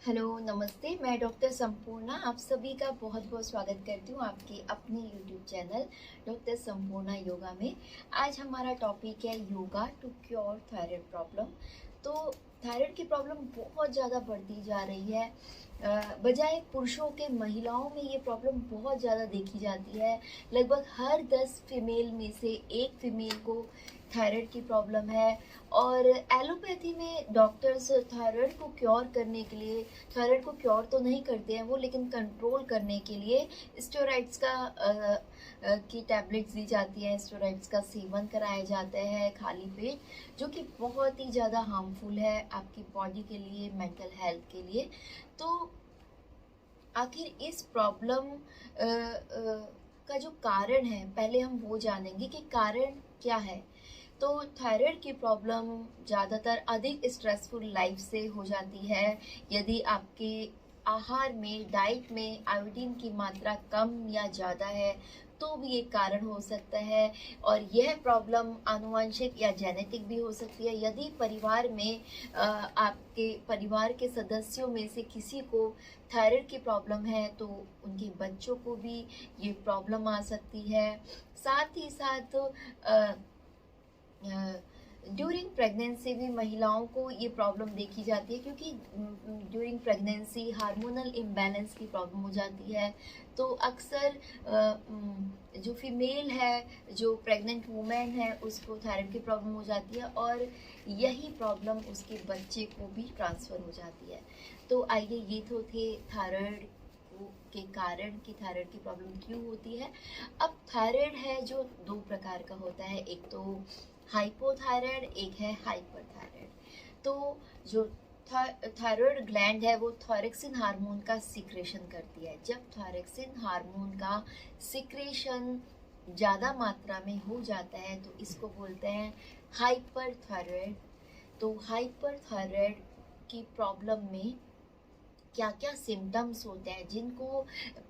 Hello, नमस्ते। मैं doctor Sampurna आप सभी का बहुत बहुत स्वागत करती हूँ आपके अपने YouTube channel doctor Sampurna yoga में। आज हमारा टॉपिक है yoga to cure thyroid problem. तो थायराइड की प्रॉब्लम बहुत ज़्यादा बढ़ती जा रही है। बजाय पुरुषों के महिलाओं में ये प्रॉब्लम बहुत ज़्यादा देखी जाती है। लगभग हर 10 फीमेल में से एक फीमेल को थायराइड की प्रॉब्लम है। और एलोपैथी में डॉक्टर्स थायराइड को क्योर करने के लिए, थायराइड को क्योर तो नहीं करते हैं वो, लेकिन कंट्रोल करने के लिए स्टेरॉइड्स की टैबलेट्स दी जाती हैं, स्टेरॉइड्स का सेवन कराया जाता है खाली पेट, जो कि बहुत ही ज़्यादा हार्मफुल है आपकी बॉडी के लिए, मेंटल हेल्थ के लिए। तो आखिर इस प्रॉब्लम का जो कारण है, पहले हम वो जानेंगे कि कारण क्या है। तो थायराइड की प्रॉब्लम ज़्यादातर अधिक स्ट्रेसफुल लाइफ से हो जाती है। यदि आपके आहार में, डाइट में आयोडीन की मात्रा कम या ज़्यादा है तो भी एक कारण हो सकता है। और यह प्रॉब्लम आनुवंशिक या जेनेटिक भी हो सकती है। यदि परिवार में आपके परिवार के सदस्यों में से किसी को थायराइड की प्रॉब्लम है तो उनके बच्चों को भी ये प्रॉब्लम आ सकती है। साथ ही साथ ड्यूरिंग प्रेगनेंसी भी महिलाओं को ये प्रॉब्लम देखी जाती है, क्योंकि ड्यूरिंग प्रेगनेंसी हार्मोनल इम्बैलेंस की प्रॉब्लम हो जाती है। तो अक्सर जो फीमेल है, जो प्रेग्नेंट वुमेन है, उसको थायराइड की प्रॉब्लम हो जाती है और यही प्रॉब्लम उसके बच्चे को भी ट्रांसफ़र हो जाती है। तो आइए, ये तो थे थायराइड के कारण कि थायराइड की प्रॉब्लम क्यों होती है। अब थायराइड है जो दो प्रकार का होता है, एक तो हाइपोथायराइड, एक है हाइपरथायराइड। तो जो थायराइड ग्लैंड है वो थायरोक्सिन हार्मोन का सिक्रेशन करती है। जब थायरोक्सिन हार्मोन का सिक्रेशन ज़्यादा मात्रा में हो जाता है तो इसको बोलते हैं हाइपरथायराइड। तो हाइपरथायराइड की प्रॉब्लम में क्या क्या सिम्टम्स होते हैं जिनको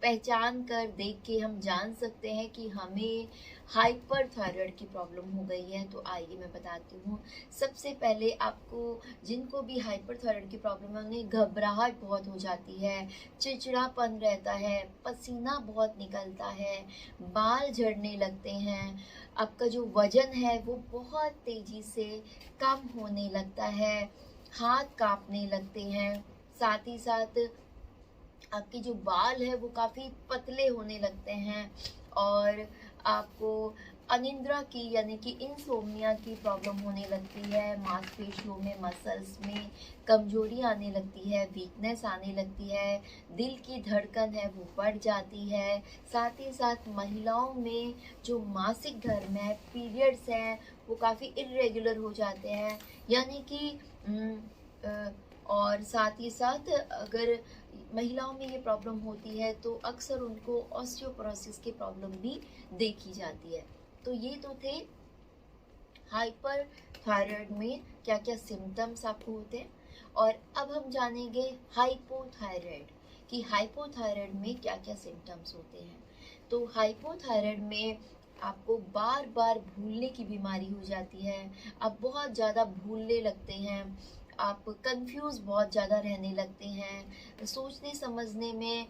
पहचान कर, देख के हम जान सकते हैं कि हमें हाइपरथायराइड की प्रॉब्लम हो गई है। तो आइए मैं बताती हूँ। सबसे पहले आपको, जिनको भी हाइपरथायराइड की प्रॉब्लम है, उन्हें घबराहट बहुत हो जाती है, चिड़चिड़ापन रहता है, पसीना बहुत निकलता है, बाल झड़ने लगते हैं, आपका जो वजन है वो बहुत तेज़ी से कम होने लगता है, हाथ कांपने लगते हैं। साथ ही साथ आपके जो बाल है वो काफ़ी पतले होने लगते हैं और आपको अनिद्रा की यानी कि इंसोम्निया की प्रॉब्लम होने लगती है। मांसपेशियों में, मसल्स में कमजोरी आने लगती है, वीकनेस आने लगती है, दिल की धड़कन है वो बढ़ जाती है। साथ ही साथ महिलाओं में जो मासिक धर्म है, पीरियड्स हैं, वो काफ़ी इरेगुलर हो जाते हैं, यानी कि और साथ ही साथ अगर महिलाओं में ये प्रॉब्लम होती है तो अक्सर उनको ऑस्टियोपोरोसिस की प्रॉब्लम भी देखी जाती है। तो ये तो थे हाइपर थायराइड में क्या क्या सिम्टम्स आपको होते हैं। और अब हम जानेंगे हाइपोथायराइड कि हाइपोथायराइड में क्या क्या सिम्टम्स होते हैं। तो हाइपोथायराइड में आपको बार बार भूलने की बीमारी हो जाती है। आप बहुत ज़्यादा भूलने लगते हैं, आप कंफ्यूज बहुत ज़्यादा रहने लगते हैं, सोचने समझने में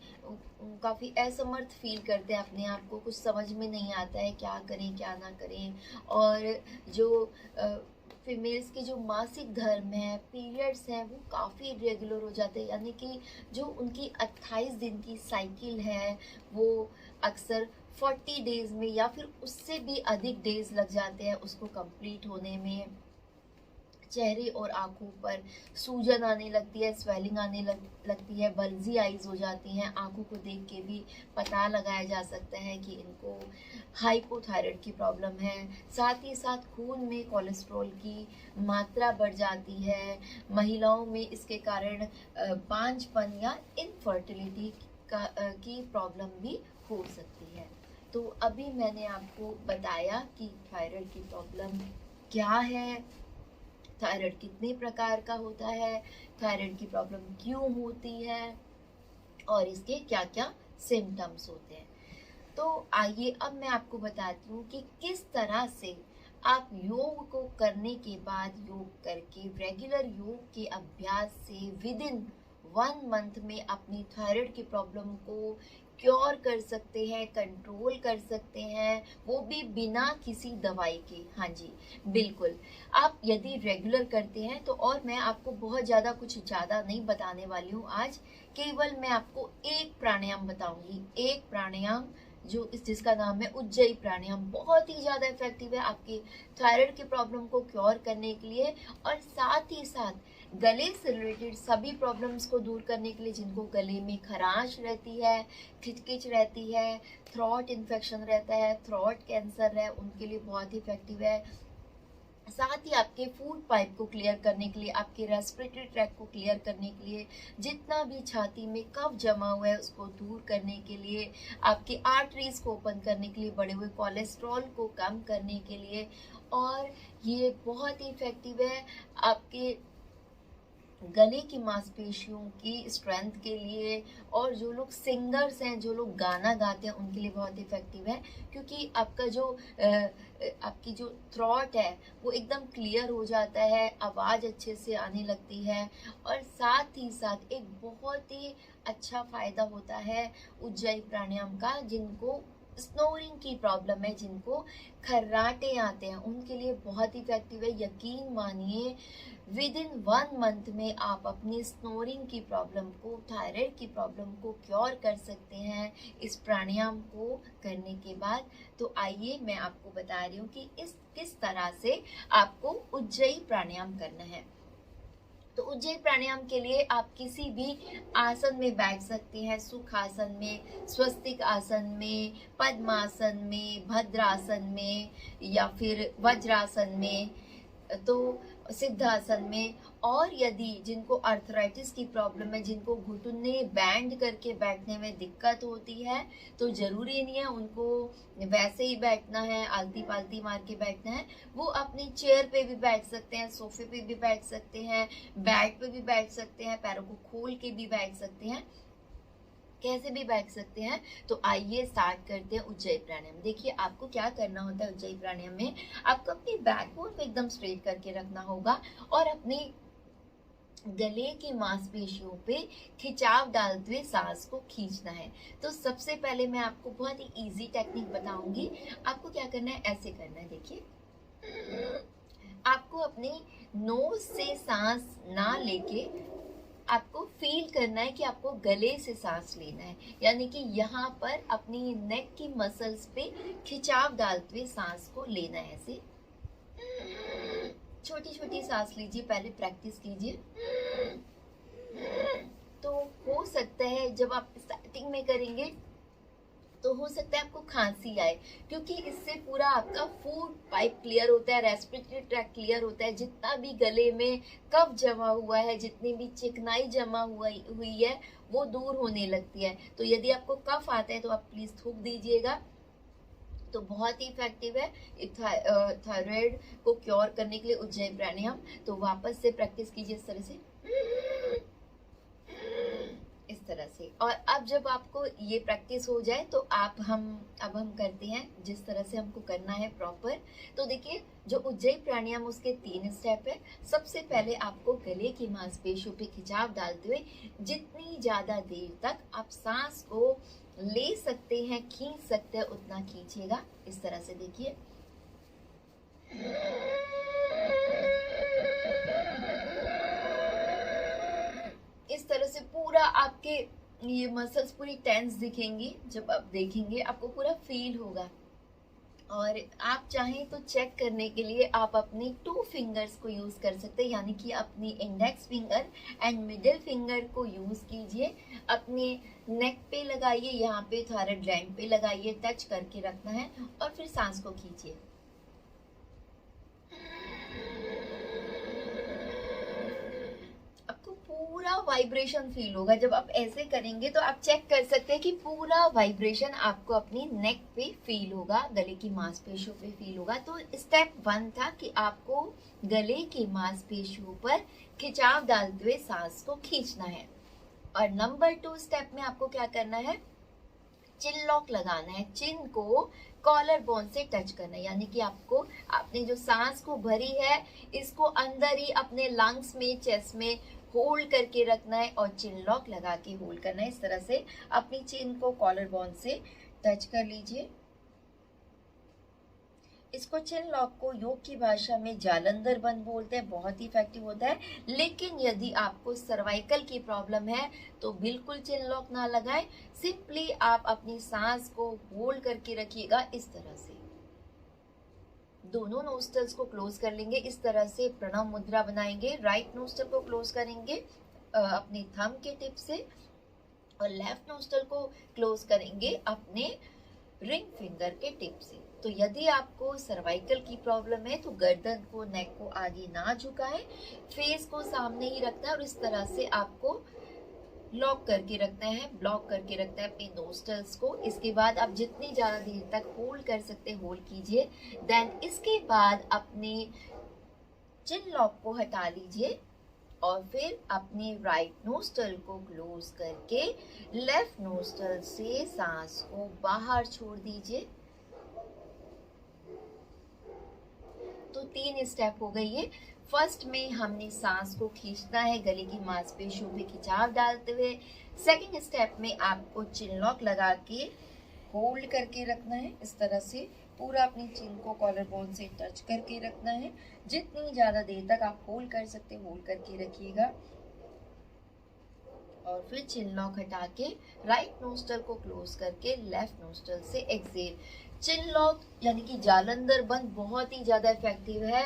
काफ़ी असमर्थ फील करते हैं अपने आप को, कुछ समझ में नहीं आता है क्या करें क्या ना करें। और जो फीमेल्स के जो मासिक धर्म है, पीरियड्स हैं, वो काफ़ी इरेगुलर हो जाते हैं, यानी कि जो उनकी 28 दिन की साइकिल है वो अक्सर 40 डेज़ में या फिर उससे भी अधिक डेज़ लग जाते हैं उसको कंप्लीट होने में। चेहरे और आँखों पर सूजन आने लगती है, स्वेलिंग आने लगती है, बल्जी आइज हो जाती हैं। आँखों को देख के भी पता लगाया जा सकता है कि इनको हाइपोथायराइड की प्रॉब्लम है। साथ ही साथ खून में कोलेस्ट्रॉल की मात्रा बढ़ जाती है। महिलाओं में इसके कारण बांझपन या इनफर्टिलिटी की प्रॉब्लम भी हो सकती है। तो अभी मैंने आपको बताया कि थायराइड की प्रॉब्लम क्या है, थायराइड कितने प्रकार का होता है, थायराइड की प्रॉब्लम क्यों होती है और इसके क्या क्या सिम्टम्स होते हैं। तो आइए अब मैं आपको बताती हूँ कि किस तरह से आप योग को करने के बाद, योग करके, रेगुलर योग के अभ्यास से विद इन 1 मंथ में अपनी थायराइड की प्रॉब्लम को क्योर कर सकते हैं, कंट्रोल कर सकते हैं, वो भी बिना किसी दवाई के। हाँ जी, बिल्कुल। आप यदि रेगुलर करते हैं तो, और मैं आपको बहुत ज़्यादा कुछ ज़्यादा नहीं बताने वाली हूँ आज, केवल मैं आपको एक प्राणायाम बताऊंगी, एक प्राणायाम जिसका नाम है उज्जयी प्राणायाम। बहुत ही ज़्यादा इफेक्टिव है आपकी थायराइड की प्रॉब्लम को क्योर करने के लिए, और साथ ही साथ गले से रिलेटेड सभी प्रॉब्लम्स को दूर करने के लिए, जिनको गले में खराश रहती है, खिचकिच रहती है, थ्रोट इन्फेक्शन रहता है, थ्रोट कैंसर है, उनके लिए बहुत ही इफेक्टिव है। साथ ही आपके फूड पाइप को क्लियर करने के लिए, आपके रेस्पिरेटरी ट्रैक को क्लियर करने के लिए, जितना भी छाती में कफ जमा हुआ है उसको दूर करने के लिए, आपके आर्टरीज को ओपन करने के लिए, बढ़े हुए कोलेस्ट्रॉल को कम करने के लिए, और ये बहुत ही इफेक्टिव है आपके गले की मांसपेशियों की स्ट्रेंथ के लिए। और जो लोग सिंगर्स हैं, जो लोग गाना गाते हैं, उनके लिए बहुत इफेक्टिव है, क्योंकि आपकी जो थ्रॉट है वो एकदम क्लियर हो जाता है, आवाज़ अच्छे से आने लगती है। और साथ ही साथ एक बहुत ही अच्छा फायदा होता है उज्जयी प्राणायाम का, जिनको स्नोरिंग की प्रॉब्लम है, जिनको खर्राटे आते हैं, उनके लिए बहुत इफेक्टिव है। यकीन मानिए, विद इन 1 मंथ में आप अपनी स्नोरिंग की प्रॉब्लम को, थायराइड की प्रॉब्लम को क्योर कर सकते हैं इस प्राणायाम को करने के बाद। तो आइए मैं आपको बता रही हूँ कि किस तरह से आपको उज्जयी प्राणायाम करना है। तो उज्जयी प्राणायाम के लिए आप किसी भी आसन में बैठ सकते हैं, सुख आसन में, स्वस्तिक आसन में, पद्मासन में, भद्रासन में, या फिर वज्रासन में, तो सिद्धासन में। और यदि जिनको अर्थराइटिस की प्रॉब्लम है, जिनको घुटने बैंड करके बैठने में दिक्कत होती है, तो जरूरी नहीं है उनको वैसे ही बैठना है, आलती पालती मार के बैठना है। वो अपनी चेयर पे भी बैठ सकते हैं, सोफे पे भी बैठ सकते हैं, बेड पे भी बैठ सकते हैं, पैरों को खोल के भी बैठ सकते हैं, कैसे भी बैठ सकते हैं। तो आइए स्टार्ट करते हैं उज्जयी प्राणायाम। देखिए, आपको क्या करना होता है उज्जयी प्राणायाम में, आपको अपनी बैकबोन को एकदम स्ट्रेट करके रखना होगा, और अपनी गले की मांसपेशियों पे खिंचाव डालते हुए सांस को खींचना है। तो सबसे पहले मैं आपको बहुत ही इजी टेक्निक बताऊंगी। आपको क्या करना है, ऐसे करना है। देखिए, आपको अपनी नोज से सांस ना लेके आपको फील करना है कि आपको गले से सांस लेना है, यानी कि यहाँ पर अपनी नेक की मसल्स पे खिंचाव डालते हुए सांस को लेना है। ऐसे छोटी छोटी सांस लीजिए, पहले प्रैक्टिस कीजिए। तो हो सकता है जब आप स्टार्टिंग में करेंगे तो हो सकता है आपको खांसी आए, क्योंकि इससे पूरा आपका फूड पाइप क्लियर होता है, रेस्पिरेटरी ट्रैक क्लियर होता है, जितना भी गले में कफ जमा हुआ है, जितनी भी चिकनाई जमा हुई है, वो दूर होने लगती है। तो यदि आपको कफ आता है तो आप प्लीज थूक दीजिएगा। तो बहुत ही इफेक्टिव है थायराइड को क्योर करने के लिए उज्जयी प्राणायाम। तो वापस से प्रैक्टिस कीजिए इस तरह से, इस तरह से। और अब जब आपको ये प्रैक्टिस हो जाए तो अब हम करते हैं जिस तरह से हमको करना है प्रॉपर। तो देखिए, जो उज्जयी प्राणायाम उसके 3 स्टेप है। सबसे पहले आपको गले की मांसपेशियों पे खिंचाव डालते हुए जितनी ज्यादा देर तक आप सांस को ले सकते हैं, खींच सकते हैं, उतना खींचिएगा। इस तरह से देखिए, इस तरह से पूरा आपके ये मसल्स पूरी टेंस दिखेंगी। जब आप देखेंगे आपको पूरा फील होगा। और आप चाहें तो चेक करने के लिए आप अपनी 2 फिंगर्स को यूज कर सकते हैं, यानी कि अपनी index finger and middle finger को यूज कीजिए। अपने नेक पे लगाइए, यहाँ पे थायराइड ग्लैंड पे लगाइए, टच करके रखना है, और फिर सांस को खींचिए। पूरा वाइब्रेशन फील होगा। जब आप ऐसे करेंगे तो आप चेक कर सकते हैं कि पूरा वाइब्रेशन आपको अपनी नेक पे फील होगा, गले की मांसपेशियों पे फील होगा। तो स्टेप 1 था कि आपको गले की मांसपेशियों पर खिंचाव डालते हुए सांस को खींचना है। और नंबर 2 स्टेप में आपको क्या करना है, चिन लॉक लगाना है। चिन को कॉलर बोन से टच करना है, यानी कि आपको आपने जो सांस को भरी है इसको अंदर ही अपने लंग्स में, चेस्ट में होल्ड करके रखना है और चिन लॉक लगा के होल्ड करना है। इस तरह से अपनी चिन को कॉलर बोन से टच कर लीजिए। इसको चिन लॉक को योग की भाषा में जालंधर बंद बोलते हैं, बहुत ही इफेक्टिव होता है। लेकिन यदि आपको सर्वाइकल की प्रॉब्लम है तो बिल्कुल चिन लॉक ना लगाएं, सिंपली आप अपनी सांस को होल्ड करके रखिएगा। इस तरह से दोनों नोस्टल्स को क्लोज कर लेंगे। इस तरह से प्रणव मुद्रा बनाएंगे। राइट नोस्टल को क्लोज करेंगे अपने थंब के टिप से और लेफ्ट नोस्टल को क्लोज करेंगे अपने रिंग फिंगर के टिप से। तो यदि आपको सर्वाइकल की प्रॉब्लम है तो गर्दन को, नेक को आगे ना झुकाएं, फेस को सामने ही रखना है और इस तरह से आपको लॉक करके रखना है, ब्लॉक करके रखना है अपने नोस्टल्स को। इसके बाद आप जितनी ज़्यादा देर तक होल्ड कर सकते हैं होल्ड कीजिए। देन इसके बाद अपने चिन लॉक को हटा लीजिए और फिर अपने राइट नोस्टल को क्लोज करके लेफ्ट नोस्टल से सांस को बाहर छोड़ दीजिए। तो 3 स्टेप हो गई है। फर्स्ट में हमने सांस को खींचना है गले की मांसपेशियों पे खिंचाव डालते हुए। सेकंड स्टेप में आपको चिन लॉक लगा के होल्ड करके रखना है। इस तरह से पूरा अपनी चिन को कॉलर बोन से टच करके रखना है। जितनी ज़्यादा देर तक आप होल्ड कर सकते होल्ड करके रखिएगा और फिर चिन लॉक हटा के राइट नोस्टल को क्लोज करके लेफ्ट नोस्टल से एक्सेल। चिन लॉक यानी कि जालंधर बंद बहुत ही ज़्यादा इफेक्टिव है,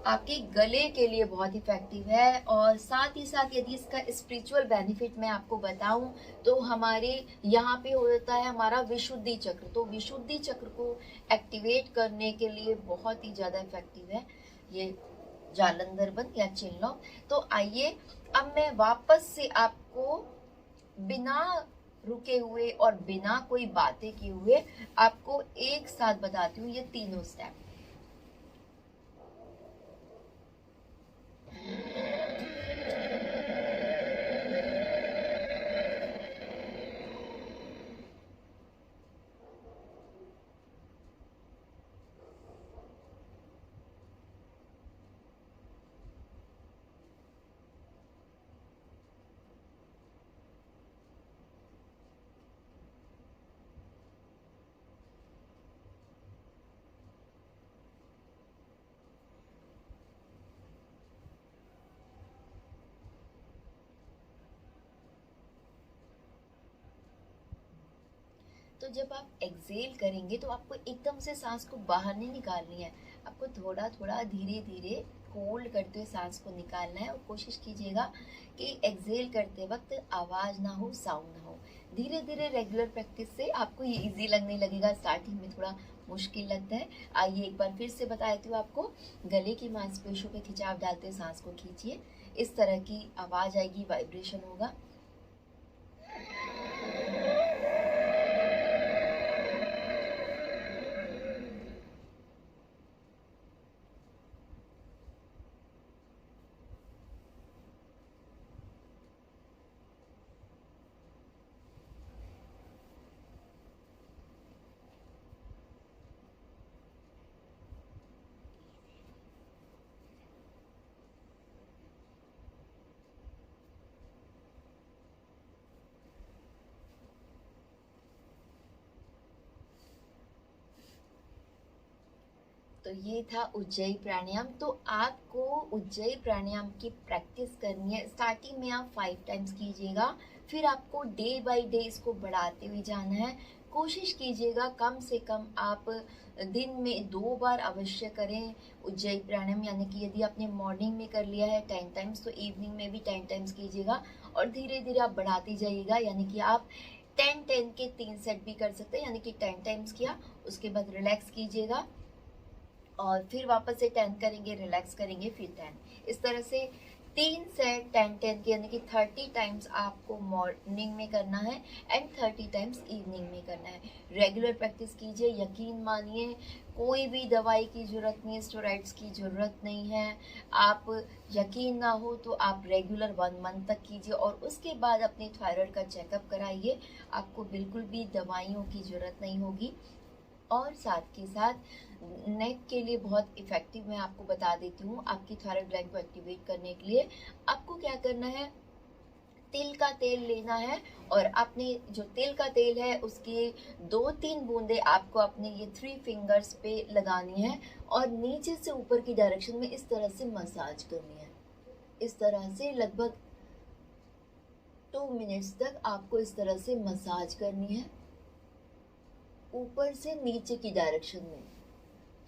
आपके गले के लिए बहुत इफेक्टिव है। और साथ ही साथ यदि इसका स्पिरिचुअल बेनिफिट मैं आपको बताऊं तो हमारे यहाँ पे होता है हमारा विशुद्धि चक्र। तो विशुद्धि चक्र को एक्टिवेट करने के लिए बहुत ही ज़्यादा इफेक्टिव है ये जालंधर बंद या चिन लॉक। तो आइए अब मैं वापस से आपको बिना रुके हुए और बिना कोई बातें किए हुए आपको एक साथ बताती हूँ ये तीनों स्टेप। तो जब आप एक्सेल करेंगे तो आपको एकदम से सांस को बाहर नहीं निकालनी है, आपको थोड़ा थोड़ा धीरे धीरे होल्ड करते हुए सांस को निकालना है। और कोशिश कीजिएगा कि एक्सेल करते वक्त आवाज़ ना हो, साउंड ना हो। धीरे धीरे रेगुलर प्रैक्टिस से आपको ये इजी लगने लगेगा। स्टार्टिंग में थोड़ा मुश्किल लगता है। आइए एक बार फिर से बताती हूँ आपको। गले की मांसपेशियों पे खिंचाव डालते हुए सांस को खींचिए। इस तरह की आवाज़ आएगी, वाइब्रेशन होगा। तो ये था उज्जयी प्राणायाम। तो आपको उज्जयी प्राणायाम की प्रैक्टिस करनी है। स्टार्टिंग में आप 5 टाइम्स कीजिएगा, फिर आपको डे बाय डे इसको बढ़ाते हुए जाना है। कोशिश कीजिएगा कम से कम आप दिन में 2 बार अवश्य करें उज्जयी प्राणायाम। यानी कि यदि आपने मॉर्निंग में कर लिया है 10 टाइम्स तो इवनिंग में भी 10 टाइम्स कीजिएगा और धीरे धीरे आप बढ़ाते जाइएगा। यानी कि आप 10-10 के 3 सेट भी कर सकते हैं। यानी कि 10 टाइम्स किया, उसके बाद रिलैक्स कीजिएगा और फिर वापस से 10 करेंगे, रिलैक्स करेंगे, फिर 10। इस तरह से 3 सेट 10-10 के यानी कि 30 टाइम्स आपको मॉर्निंग में करना है एंड 30 टाइम्स इवनिंग में करना है। रेगुलर प्रैक्टिस कीजिए। यकीन मानिए कोई भी दवाई की ज़रूरत नहीं है, स्टेरॉइड्स की ज़रूरत नहीं है। आप यकीन ना हो तो आप रेगुलर 1 मंथ तक कीजिए और उसके बाद अपने थायराइड का चेकअप कराइए। आपको बिल्कुल भी दवाइयों की ज़रूरत नहीं होगी। और साथ के साथ नेक के लिए बहुत इफ़ेक्टिव मैं आपको बता देती हूँ, आपकी थायराइड ग्लैंड को एक्टिवेट करने के लिए आपको क्या करना है, तिल का तेल लेना है और आपने जो तिल का तेल है उसके 2-3 बूंदे आपको अपने ये 3 फिंगर्स पे लगानी है और नीचे से ऊपर की डायरेक्शन में इस तरह से मसाज करनी है। इस तरह से लगभग 2 मिनट्स तक आपको इस तरह से मसाज करनी है, ऊपर से नीचे की डायरेक्शन में।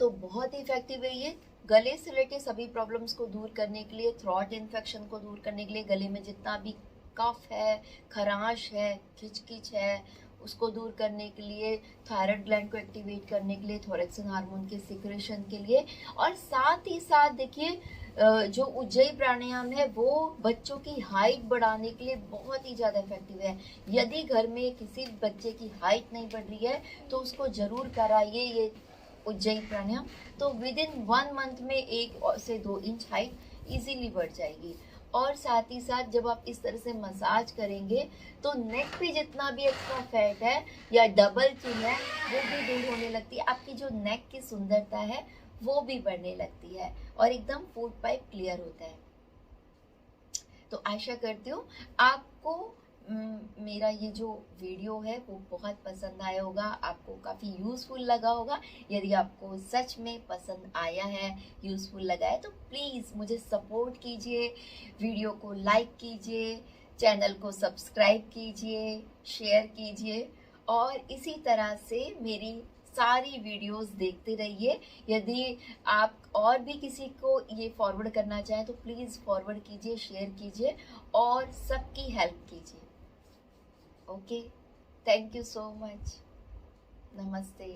तो बहुत ही इफेक्टिव है ये गले से रिलेटेड सभी प्रॉब्लम्स को दूर करने के लिए, थ्रोट इन्फेक्शन को दूर करने के लिए, गले में जितना भी कफ है, खराश है, खिचकिच है, उसको दूर करने के लिए, थायराइड ग्लैंड को एक्टिवेट करने के लिए, थोरेक्सिन हार्मोन के सिक्रेशन के लिए, और साथ ही साथ देखिए जो उज्जयी प्राणायाम है वो बच्चों की हाइट बढ़ाने के लिए बहुत ही ज़्यादा इफेक्टिव है। यदि घर में किसी बच्चे की हाइट नहीं बढ़ रही है तो उसको ज़रूर कराइए ये उज्जयी प्राणायाम। तो विद इन 1 मंथ में 1 से 2 इंच हाइट इजीली बढ़ जाएगी। और साथ ही साथ जब आप इस तरह से मसाज करेंगे तो नेक पे जितना भी एक्स्ट्रा फैट है या डबल चिन है वो भी दूर होने लगती है, आपकी जो नेक की सुंदरता है वो भी बढ़ने लगती है और एकदम फूड पाइप क्लियर होता है। तो आशा करती हूँ आपको मेरा ये जो वीडियो है वो बहुत पसंद आया होगा, आपको काफ़ी यूज़फुल लगा होगा। यदि आपको सच में पसंद आया है, यूज़फुल लगा है, तो प्लीज़ मुझे सपोर्ट कीजिए, वीडियो को लाइक कीजिए, चैनल को सब्सक्राइब कीजिए, शेयर कीजिए और इसी तरह से मेरी सारी वीडियोस देखते रहिए। यदि आप और भी किसी को ये फॉरवर्ड करना चाहें तो प्लीज़ फॉरवर्ड कीजिए, शेयर कीजिए और सबकी हेल्प कीजिए। Okay, thank you so much. नमस्ते।